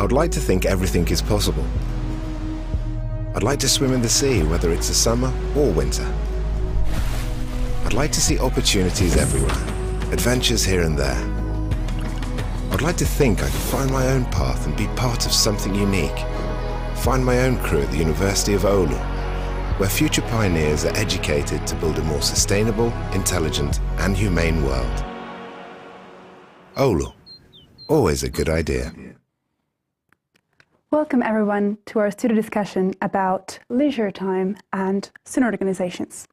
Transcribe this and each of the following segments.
I would like to think everything is possible. I'd like to swim in the sea, whether it's a summer or winter. I'd like to see opportunities everywhere, adventures here and there. I'd like to think I could find my own path and be part of something unique. Find my own crew at the University of Oulu, where future pioneers are educated to build a more sustainable, intelligent and humane world. Oulu, always a good idea. Welcome everyone to our studio discussion about leisure time and student organizations.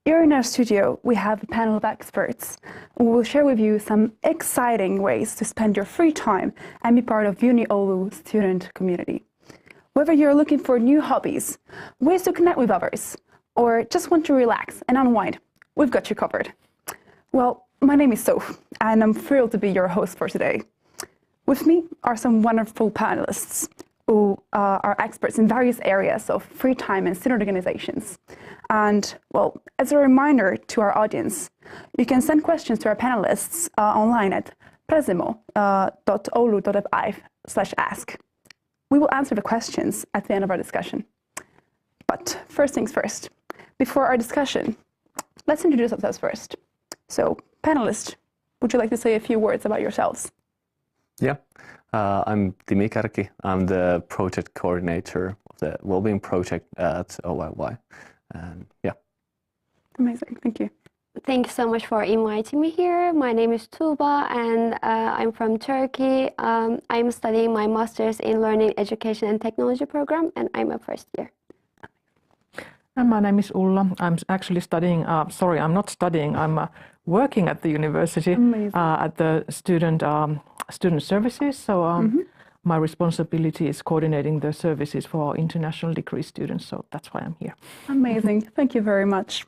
Here in our studio, we have a panel of experts who will share with you some exciting ways to spend your free time and be part of Uni Oulu student community. Whether you're looking for new hobbies, ways to connect with others, or just want to relax and unwind, we've got you covered. Well, my name is Soph, and I'm thrilled to be your host for today. With me are some wonderful panelists who are experts in various areas of free time and student organizations. And, well, as a reminder to our audience, you can send questions to our panelists online at presimo.oulu.fi/ask. We will answer the questions at the end of our discussion. But first things first, before our discussion, let's introduce ourselves first. So, panelists, would you like to say a few words about yourselves? Yeah, I'm Timi Kärki. I'm the project coordinator of the Wellbeing Project at OIY. And yeah. Amazing, thank you. Thank you so much for inviting me here. My name is Tuba and I'm from Turkey. I'm studying my master's in Learning, Education and Technology program and I'm a first year. And my name is Ulla. I'm actually studying, I'm not studying, I'm working at the university at the student services. So my responsibility is coordinating the services for international degree students. So that's why I'm here. Amazing. Thank you very much.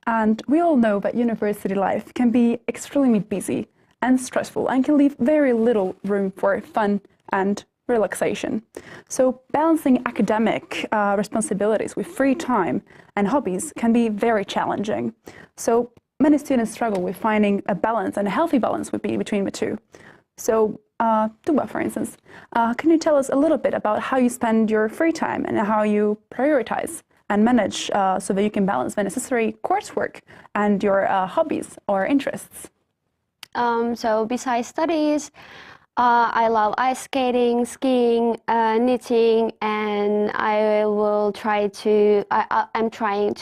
And we all know that university life can be extremely busy and stressful and can leave very little room for fun and relaxation. So balancing academic responsibilities with free time and hobbies can be very challenging. So many students struggle with finding a balance and a healthy balance between the two. So Tuba, for instance, can you tell us a little bit about how you spend your free time and how you prioritize and manage so that you can balance the necessary coursework and your hobbies or interests? So besides studies, I love ice skating, skiing, knitting, and I'm trying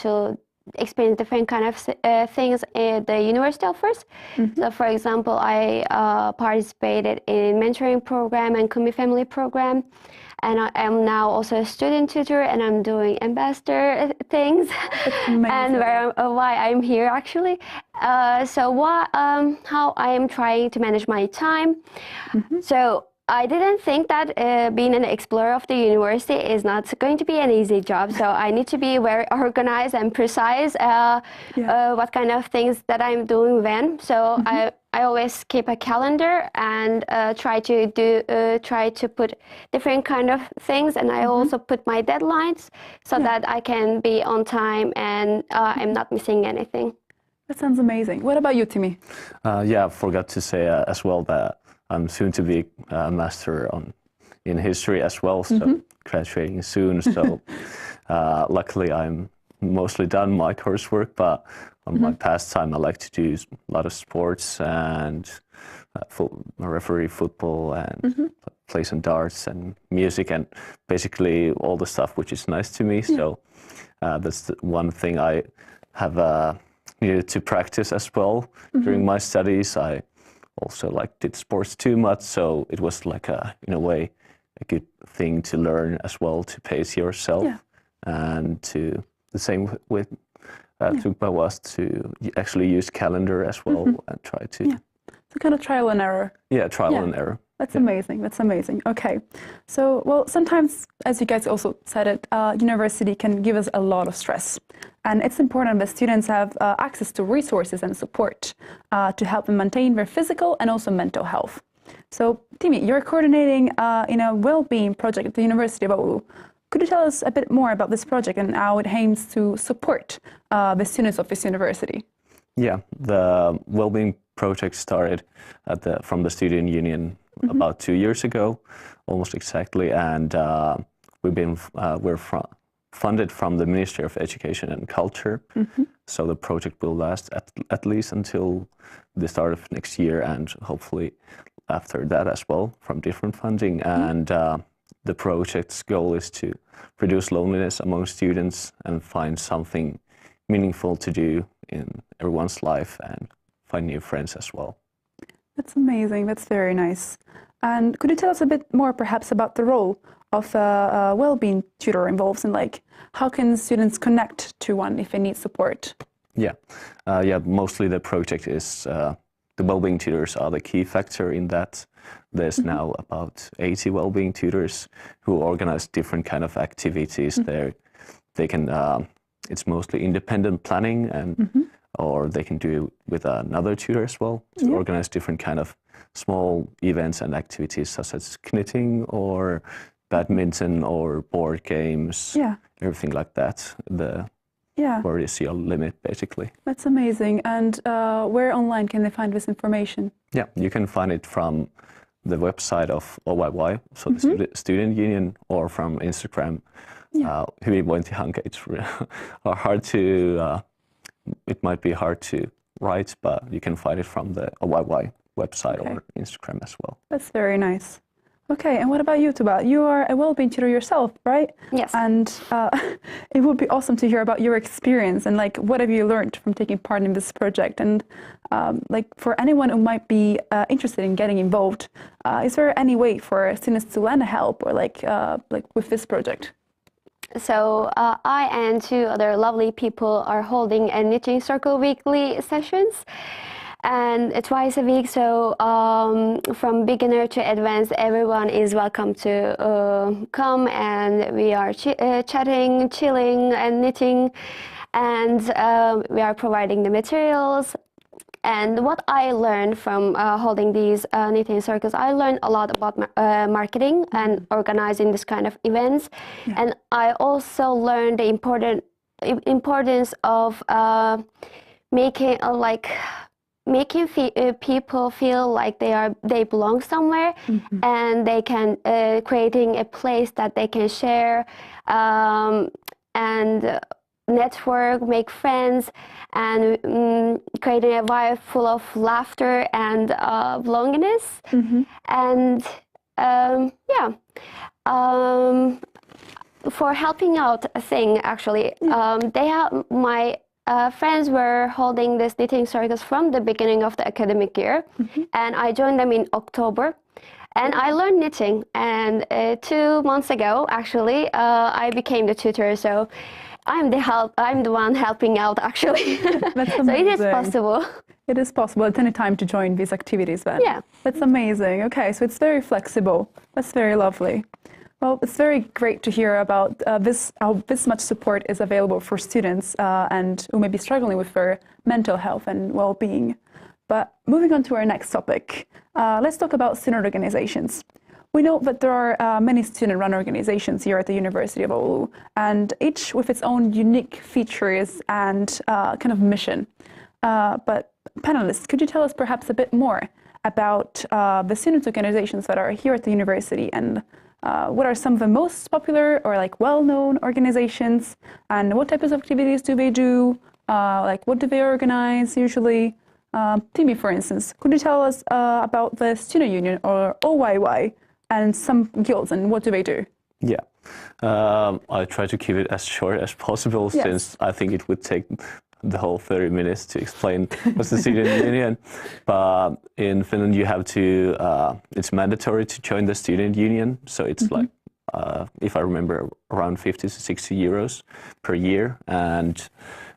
to experience different kind of things at the university offers. So for example, I participated in mentoring program and Kumi family program, and I am now also a student tutor and I'm doing ambassador things and why I'm here actually. How I am trying to manage my time. So I didn't think that being an explorer of the university is not going to be an easy job. So I need to be very organized and precise what kind of things that I'm doing when. So I always keep a calendar and try to put different kind of things, and I also put my deadlines so that I can be on time and I'm not missing anything. That sounds amazing. What about you, Timi? Yeah, I forgot to say as well that I'm soon to be a master in history as well, so graduating soon. So luckily I'm mostly done my coursework, but on my pastime I like to do a lot of sports and referee football and play some darts and music and basically all the stuff which is nice to me. So that's the one thing I have needed to practice as well during my studies. I also did sports too much, so it was in a way a good thing to learn as well, to pace yourself and to the same with Tuba was to actually use calendar as well and try to So kind of trial and error. Yeah, trial and error. That's amazing. That's amazing. Okay. So, well, sometimes, as you guys also said it, university can give us a lot of stress. And it's important that students have access to resources and support to help them maintain their physical and also mental health. So, Timi, you're coordinating in a well-being project at the University of Oulu. Could you tell us a bit more about this project and how it aims to support the students of this university? Yeah, the well-being project started from the student union about 2 years ago, almost exactly, and we're funded from the Ministry of Education and Culture. So the project will last at least until the start of next year, and hopefully after that as well, from different funding. And the project's goal is to reduce loneliness among students and find something meaningful to do in everyone's life and find new friends as well. That's amazing. That's very nice. And could you tell us a bit more perhaps about the role of a well-being tutor involved in, like, how can students connect to one if they need support? Yeah, mostly the project is the well-being tutors are the key factor in that. There's now about 80 well-being tutors who organize different kind of activities there. They can, it's mostly independent planning, and or they can do it with another tutor as well to organize different kind of small events and activities such as knitting or badminton or board games, everything like that. Where is your limit, basically. That's amazing. And where online can they find this information? Yeah, you can find it from the website of OYY, so the Student Union, or from Instagram. Hyvinvointihanke. It's hard to, it might be hard to write, but you can find it from the OYY website or Instagram as well. That's very nice. Okay, and what about you, Tuba? You are a well-being tutor yourself, right? Yes. And it would be awesome to hear about your experience and, like, what have you learned from taking part in this project? And like, for anyone who might be interested in getting involved, is there any way for students to lend help or like with this project? So I and 2 other lovely people are holding a knitting circle weekly sessions, and twice a week. So from beginner to advanced, everyone is welcome to come, and we are chatting, chilling, and knitting, and we are providing the materials. And what I learned from holding these knitting circles, I learned a lot about marketing and organizing this kind of events. And I also learned the importance of making people feel like they belong somewhere, and they can creating a place that they can share and network, make friends, and creating a vibe full of laughter and belongingness. And for helping out a thing, actually, my friends were holding this knitting circles from the beginning of the academic year, and I joined them in October. And I learned knitting, and 2 months ago, actually, I became the tutor. So I'm the one helping out, actually. That's so amazing. it is possible. It is possible at any time to join these activities then. Yeah. That's amazing. Okay, so it's very flexible. That's very lovely. Well, it's very great to hear about how this much support is available for students and who may be struggling with their mental health and well-being. But moving on to our next topic, let's talk about student organizations. We know that there are many student-run organizations here at the University of Oulu, and each with its own unique features and kind of mission. But panelists, could you tell us perhaps a bit more about the student organizations that are here at the university, and what are some of the most popular or like well-known organizations, and what types of activities do they do? Like, what do they organize usually? Timi, for instance, could you tell us about the Student Union, or OYY, and some guilds, and what do they do? Yeah, I try to keep it as short as possible, since I think it would take the whole 30 minutes to explain what's the Student Union. But in Finland, you have to, it's mandatory to join the Student Union. So it's like, if I remember, around 50 to 60 euros per year. And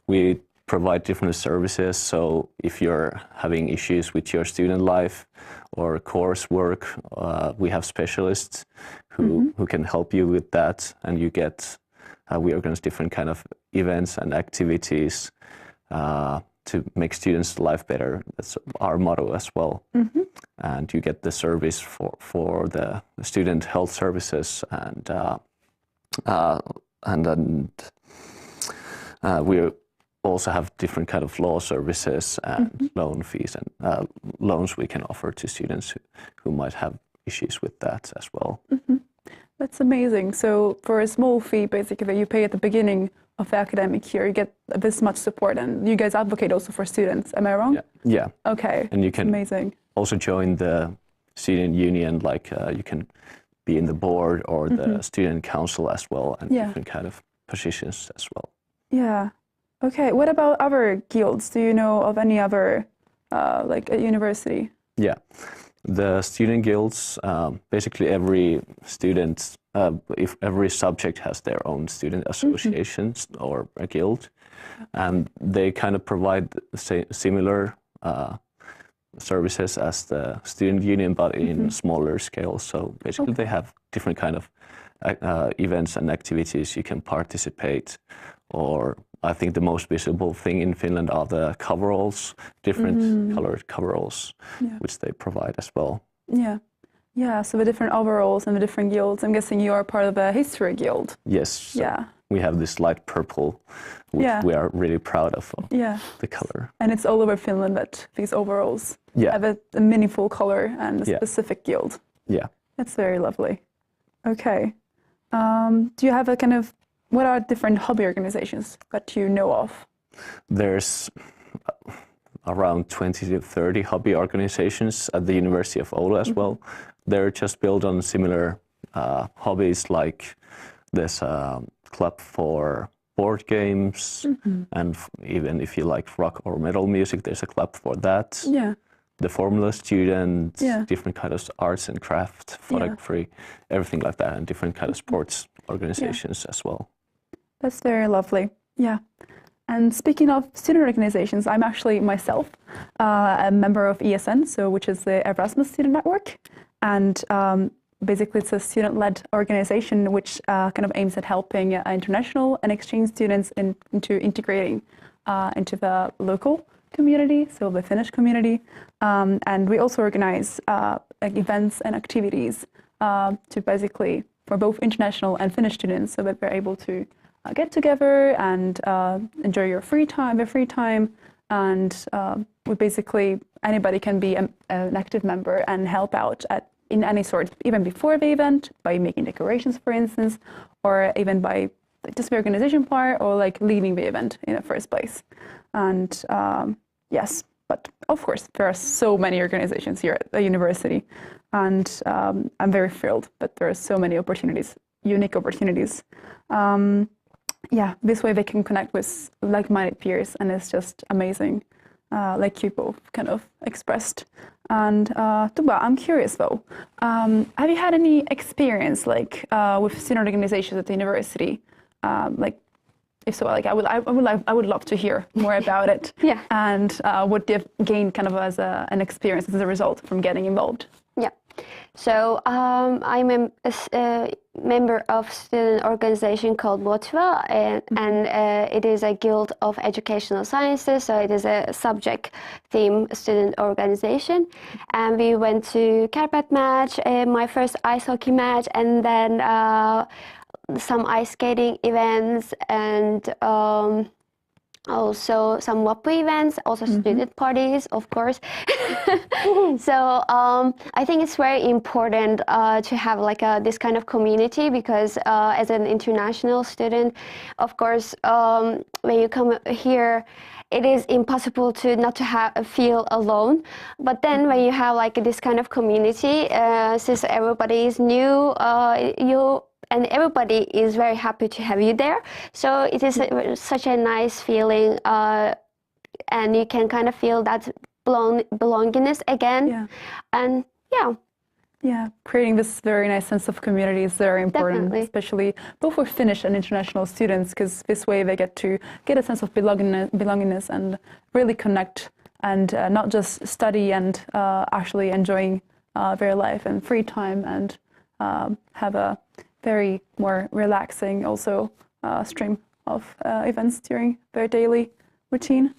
we provide different services. So if you're having issues with your student life or coursework, we have specialists who can help you with that, and you get, we organize different kind of events and activities to make students' life better. That's our motto as well. And you get the service for the student health services, and then we also have different kind of law services and loan fees and loans we can offer to students who might have issues with that as well. That's amazing. So for a small fee, basically, that you pay at the beginning of the academic year, you get this much support, and you guys advocate also for students. Am I wrong? Yeah. Okay. And you can amazing. also join the student union, like you can be in the board or the student council as well, and different kind of positions as well. Yeah. Okay. What about other guilds? Do you know of any other, like at university? Yeah. The student guilds, basically every student, if every subject has their own student associations or a guild, and they kind of provide similar services as the student union, but in smaller scale. So basically they have different kind of events and activities you can participate, or I think the most visible thing in Finland are the coveralls, different colored coveralls, which they provide as well. Yeah. Yeah, so the different overalls and the different guilds. I'm guessing you are part of the history guild. Yes. So we have this light purple, which we are really proud of, the color. And it's all over Finland that these overalls have a meaningful color and a specific guild. Yeah. That's very lovely. Okay. Do you have a kind of, what are different hobby organizations that you know of? There's around 20 to 30 hobby organizations at the University of Oulu as well. They're just built on similar hobbies, like there's a club for board games, and even if you like rock or metal music, there's a club for that. Yeah. The Formula students, different kind of arts and craft, photography, everything like that, and different kind of sports organizations as well. That's very lovely. Yeah. And speaking of student organizations, I'm actually myself a member of ESN, so which is the Erasmus Student Network. And basically it's a student-led organization which kind of aims at helping international and exchange students into integrating into the local community, so the Finnish community. And we also organize like events and activities to basically for both international and Finnish students, so that they're able to get together and enjoy their free time. And we basically, anybody can be an active member and help out in any sort, even before the event, by making decorations, for instance, or even by just the organization part, or like leading the event in the first place. And yes, but of course, there are so many organizations here at the university, and I'm very thrilled that there are so many opportunities, unique opportunities. Yeah, this way they can connect with like-minded peers, and it's just amazing, like you both kind of expressed. And Tuba, I'm curious though, have you had any experience like with student organizations at the university? Like, if so, like I would love to hear more about it. Yeah. And what you've gained kind of as an experience as a result from getting involved. Yeah. So I'm a member of student organization called Motiva, and it is a guild of educational sciences. So it is a subject theme student organization. And we went to Kärpät match, my first ice hockey match, and then some ice skating events, and also some WAPU events, also student parties, of course. So I think it's very important to have like this kind of community, because as an international student, of course, when you come here, it is impossible to not to feel alone. But then when you have like this kind of community, since everybody is new, and everybody is very happy to have you there. So it is such a nice feeling, and you can kind of feel that belongingness again. Yeah. And yeah, creating this very nice sense of community is very important, Definitely. especially both for Finnish and international students, because this way they get to get a sense of belongingness and really connect, and not just study and actually enjoying their life and free time, and have a very more relaxing also stream of events during their daily routine.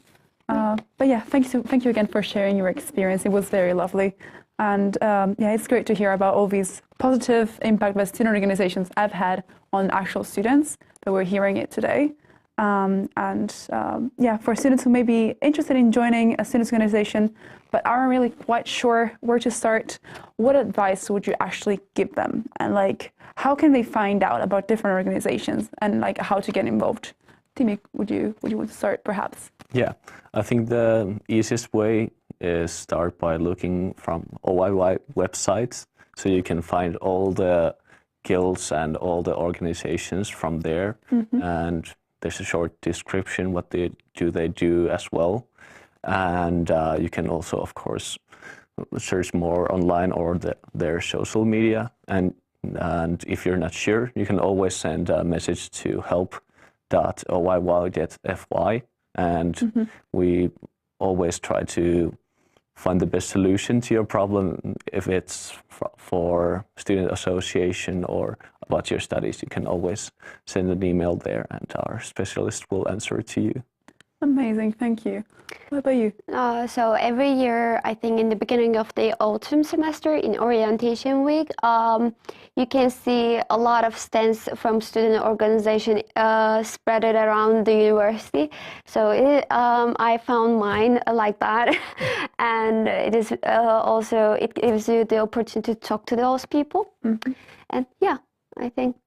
But yeah, thank you again for sharing your experience. It was very lovely. And yeah, it's great to hear about all these positive impact that student organizations have had on actual students, that we're hearing it today. For students who may be interested in joining a students organization but aren't really quite sure where to start, what advice would you actually give them? And like, how can they find out about different organizations and like how to get involved? Timi, would you want to start perhaps? Yeah, I think the easiest way is start by looking from OYY websites, so you can find all the guilds and all the organizations from there, and there's a short description what they do as well, and you can also of course search more online or their social media, and if you're not sure, you can always send a message to help.oyy.fy, and we always try to find the best solution to your problem. If it's for student association or about your studies, you can always send an email there and our specialist will answer it to you. Amazing, thank you. What about you? So every year, I think in the beginning of the autumn semester in orientation week, you can see a lot of stands from student organization spread it around the university. So I found mine like that, and it is also it gives you the opportunity to talk to those people. And yeah, I think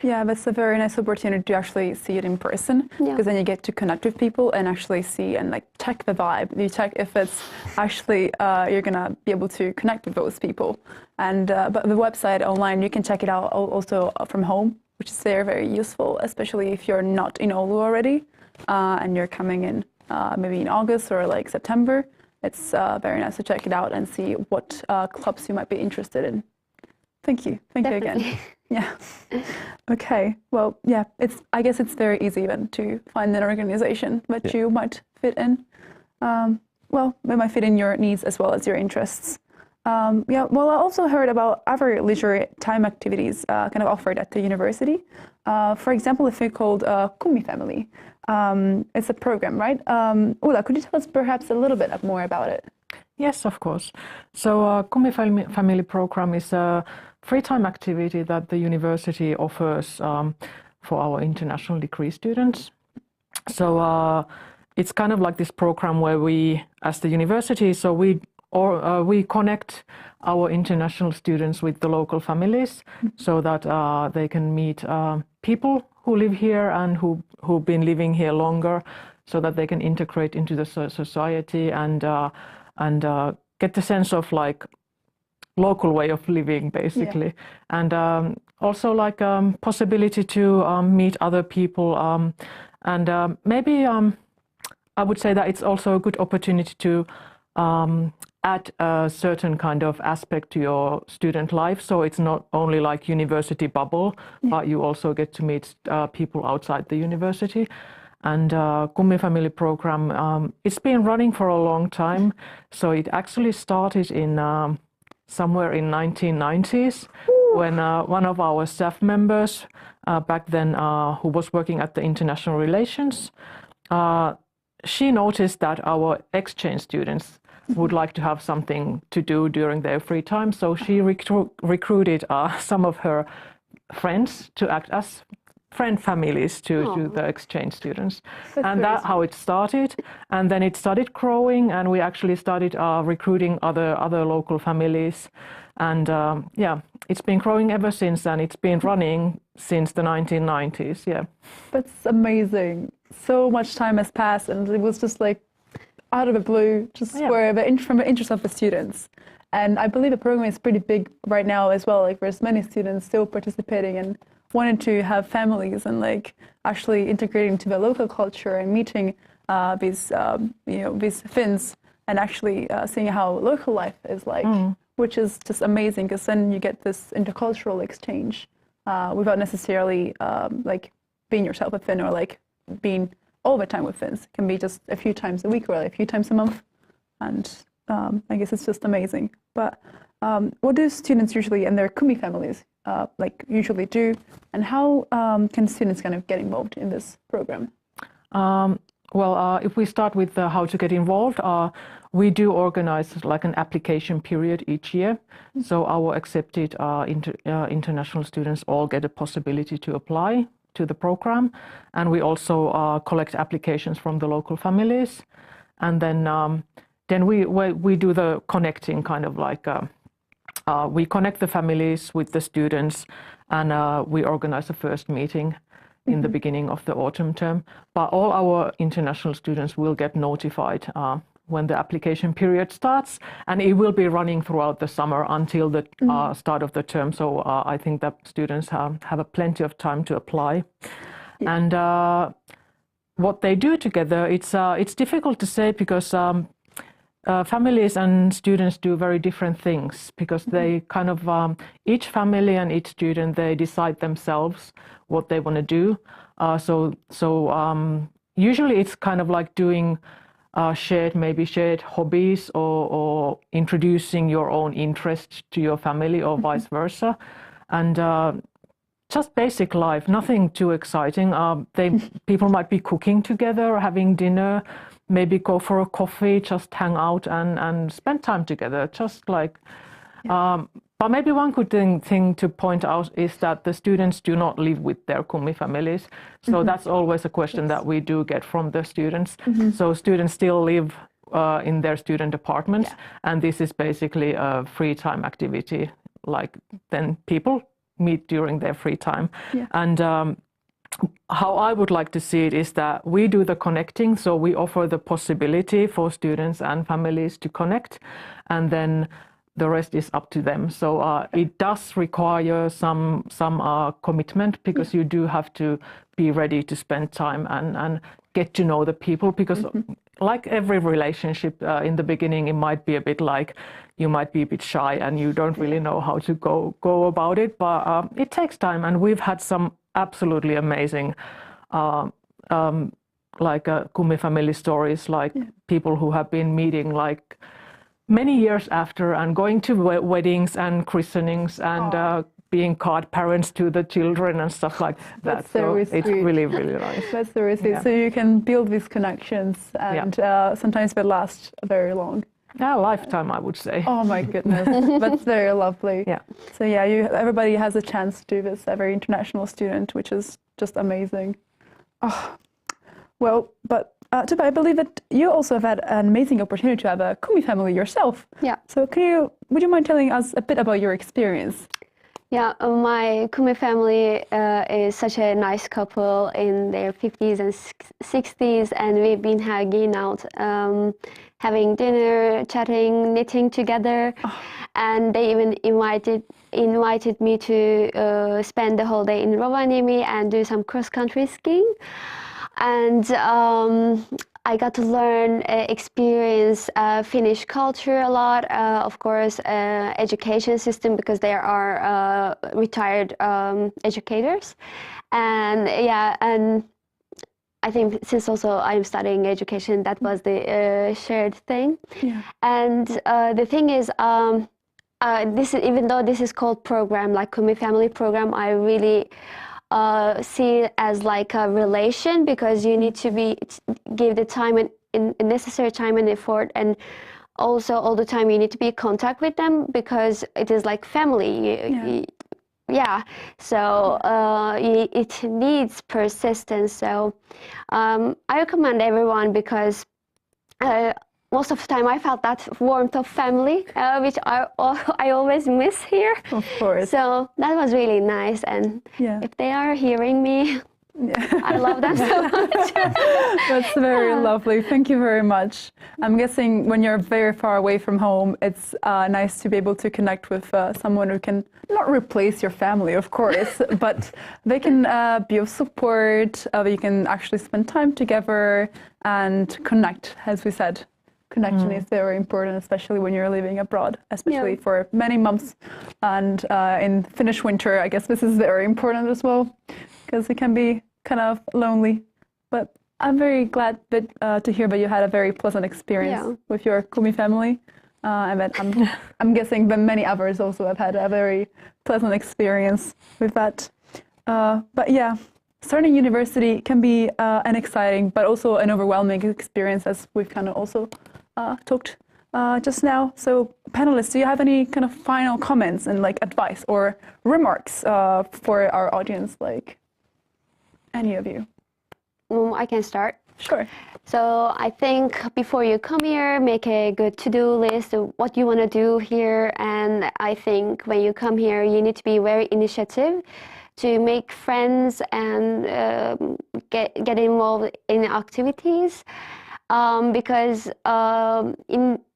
Yeah, that's a very nice opportunity to actually see it in person, because then you get to connect with people and actually see and like check the vibe. You check if it's actually you're gonna be able to connect with those people. And but the website online, you can check it out also from home, which is very, very useful, especially if you're not in Oulu already and you're coming in maybe in August or like September. It's very nice to check it out and see what clubs you might be interested in. Thank you again. Yeah. Okay. Well, yeah. I guess it's very easy then to find an organization that you might fit in. Well, it might fit in your needs as well as your interests. Well, I also heard about other leisure time activities kind of offered at the university. For example, a thing called Kummifamily. It's a program, right? Ulla, could you tell us perhaps a little bit more about it? Yes, of course. So Kummifamily program is a free time activity that the university offers for our international degree students. So it's kind of like this program where we, as the university, so we connect our international students with the local families so that they can meet people who live here and who've been living here longer, so that they can integrate into the society and get the sense of like local way of living, basically. And also like possibility to meet other people, and maybe I would say that it's also a good opportunity to add a certain kind of aspect to your student life. So it's not only like university bubble, but you also get to meet people outside the university. And Kummifamily program, it's been running for a long time. So it actually started in somewhere in 1990s when one of our staff members back then who was working at the International Relations, she noticed that our exchange students would like to have something to do during their free time. So she recruited some of her friends to act as friend families to the exchange students. And that's how it started. And then it started growing, and we actually started recruiting other local families. And it's been growing ever since, and it's been running since the 1990s. Yeah. That's amazing. So much time has passed, and it was just like out of the blue, just from the interest of the students. And I believe the program is pretty big right now as well. Like there's many students still participating and wanting to have families and like actually integrating into the local culture and meeting these Finns and actually seeing how local life is like, which is just amazing, because then you get this intercultural exchange without necessarily like being yourself a Finn or like being all the time with Finns. It can be just a few times a week or like a few times a month, and I guess it's just amazing. But what do students usually and their Kummifamilies like usually do, and how can students kind of get involved in this program? If we start with how to get involved, we do organize like an application period each year. So our accepted international students all get a possibility to apply to the program, and we also collect applications from the local families, and then we do the connecting, kind of like we connect the families with the students, and we organize a first meeting in the beginning of the autumn term. But all our international students will get notified when the application period starts, and it will be running throughout the summer until the start of the term. So I think that students have plenty of time to apply. Yeah. And what they do together, it's difficult to say, because families and students do very different things, because they kind of each family and each student, they decide themselves what they want to do. So usually it's kind of like doing shared hobbies, or introducing your own interests to your family, or vice versa, and just basic life, nothing too exciting. People might be cooking together, having dinner, maybe go for a coffee, just hang out and spend time together, just like. But maybe one good thing to point out is that the students do not live with their Kummi families. So that's always a question that we do get from the students. So students still live in their student apartments, and this is basically a free time activity. Like, then people meet during their free time. And how I would like to see it is that we do the connecting, so we offer the possibility for students and families to connect, and then the rest is up to them. So it does require some commitment, because you do have to be ready to spend time and get to know the people, because like every relationship, in the beginning it might be a bit like you might be a bit shy and you don't really know how to go about it, but it takes time, and we've had some absolutely amazing like Kummi family stories, like people who have been meeting like many years after, and going to weddings and christenings, and being godparents to the children and stuff like that. That's so it's really, really nice. That's very sweet. So you can build these connections, and sometimes they last very long. A lifetime, I would say. Oh my goodness, that's very lovely. Yeah. So yeah, everybody has a chance to do this. Every international student, which is just amazing. Oh, well, but Tuba, I believe that you also have had an amazing opportunity to have a Kummi family yourself. Yeah. So would you mind telling us a bit about your experience? Yeah, my Kummi family is such a nice couple in their 50s and 60s, and we've been hanging out, having dinner, chatting, knitting together, and they even invited me to spend the whole day in Rovaniemi and do some cross-country skiing. And I got to learn, experience Finnish culture a lot, of course, education system, because there are retired educators. And and I think since also I'm studying education, that was the shared thing. Yeah. And the thing is, even though this is called program, like Kummi Family Program, I really see it as like a relation, because you need to give the time and necessary time and effort, and also all the time you need to be in contact with them, because it is like family. So it needs persistence. So I recommend everyone, because most of the time I felt that warmth of family, which I always miss here. Of course. So that was really nice. And if they are hearing me, I love them so much. That's very lovely. Thank you very much. I'm guessing when you're very far away from home, it's nice to be able to connect with someone who can not replace your family, of course, but they can be of support. You can actually spend time together and connect, as we said. Connection is very important, especially when you're living abroad, especially for many months. And in Finnish winter, I guess this is very important as well, because it can be kind of lonely. But I'm very glad to hear that you had a very pleasant experience with your Kummi family. And that I'm guessing that many others also have had a very pleasant experience with that. But yeah, starting university can be an exciting but also an overwhelming experience, as we've kind of also talked just now. So panelists, do you have any kind of final comments and like advice or remarks for our audience? Any of you? I can start. Sure. So I think before you come here, make a good to-do list of what you want to do here. And I think when you come here, you need to be very initiative to make friends and get involved in activities. Because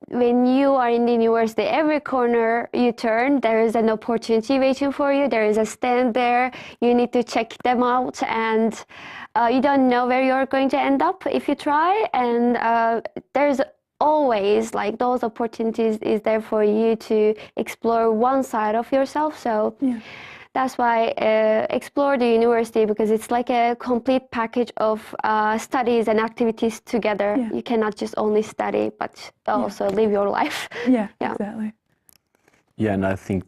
when you are in the university, every corner you turn, there is an opportunity waiting for you. There is a stand there. You need to check them out, and you don't know where you're going to end up if you try. And there's always like those opportunities is there for you to explore one side of yourself. So. Yeah. That's why explore the university, because it's like a complete package of studies and activities together. Yeah. You cannot just only study, but also live your life. Yeah, exactly. Yeah, and I think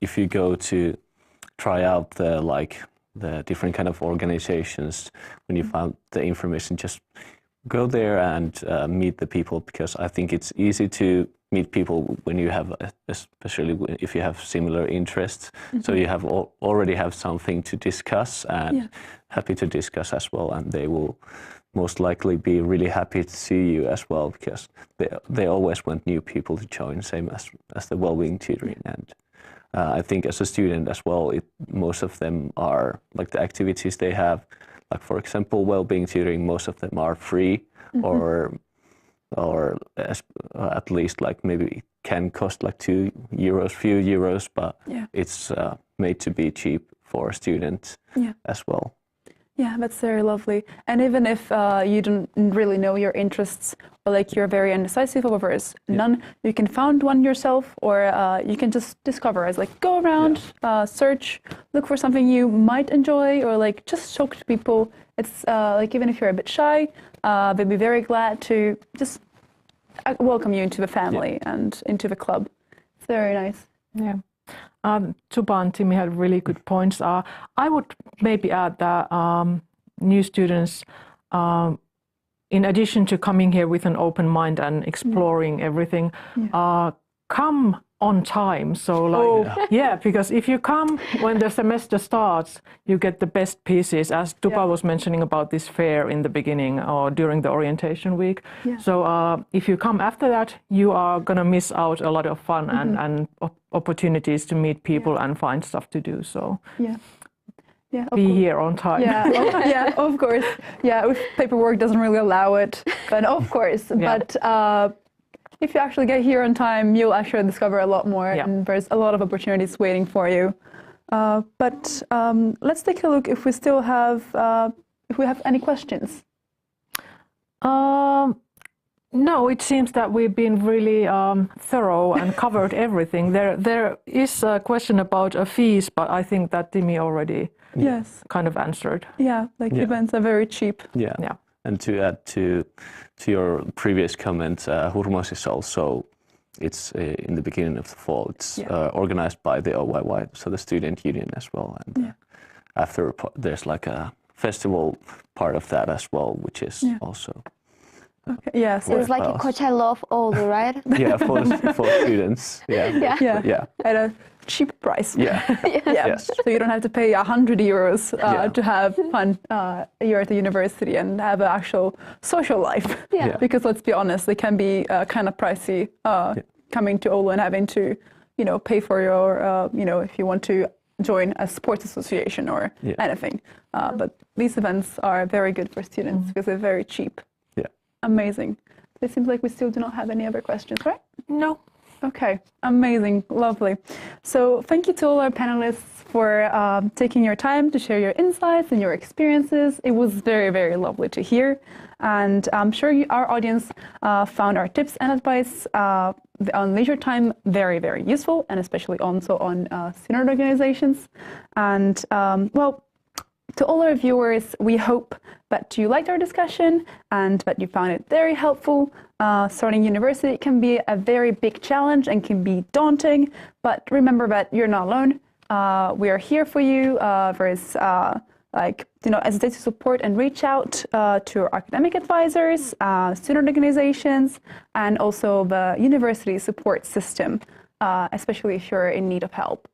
if you go to try out the different kind of organizations, when you found the information, just go there and meet the people, because I think it's easy to meet people when you have, especially if you have similar interests. So you have already have something to discuss, and happy to discuss as well, and they will most likely be really happy to see you as well, because they always want new people to join, same as the well-being tutoring. And I think as a student as well, most of them are like the activities they have, like for example well-being tutoring, most of them are free, or at least like maybe can cost like few euros, but it's made to be cheap for students as well. Yeah, that's very lovely. And even if you don't really know your interests, or like you're very indecisive over none, you can find one yourself, or you can just discover as like go around, search, look for something you might enjoy, or like just talk to people. It's like even if you're a bit shy, they'd be very glad to just welcome you into the family and into the club. It's very nice. Yeah. Tuba and Timmy had really good points. I would maybe add that new students, in addition to coming here with an open mind and exploring everything, come on time. So like, because if you come when the semester starts, you get the best pieces, as Tuba was mentioning about this fair in the beginning or during the orientation week. So if you come after that, you are going to miss out a lot of fun and opportunities to meet people and find stuff to do. So be here on time. Yeah, of course. Yeah, if paperwork doesn't really allow it, then of course. But if you actually get here on time, you'll actually discover a lot more, and there's a lot of opportunities waiting for you. But let's take a look if we still have, if we have any questions. No, it seems that we've been really thorough and covered everything. There is a question about fees, but I think that Timmy already kind of answered. Yeah, like events are very cheap. Yeah. And to add to your previous comment, Hurmos is also, it's in the beginning of the fall. It's organized by the OYY, so the student union as well. And after there's like a festival part of that as well, which is also. Okay. Yeah, so it's like a Coachella of old, right? For students. Yeah. At a cheap price. Yes. So you don't have to pay 100 euros to have fun here at the university and have an actual social life. Because let's be honest, it can be kind of pricey coming to Oulu and having to, pay for your, if you want to join a sports association or anything. But these events are very good for students because they're very cheap. Amazing. It seems like we still do not have any other questions, right? No. Okay, amazing, lovely. So thank you to all our panelists for taking your time to share your insights and your experiences. It was very, very lovely to hear. And I'm sure our audience found our tips and advice on leisure time very, very useful, and especially also on synod organizations. And to all our viewers, we hope that you liked our discussion and that you found it very helpful. Starting university can be a very big challenge and can be daunting, but remember that you're not alone. We are here for you. There's hesitate to support and reach out to our academic advisors, student organizations, and also the university support system, especially if you're in need of help.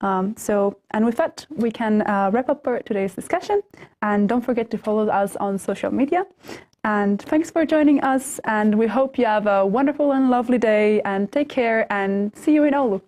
And with that, we can wrap up for today's discussion. And don't forget to follow us on social media. And thanks for joining us. And we hope you have a wonderful and lovely day. And take care and see you in Oulu.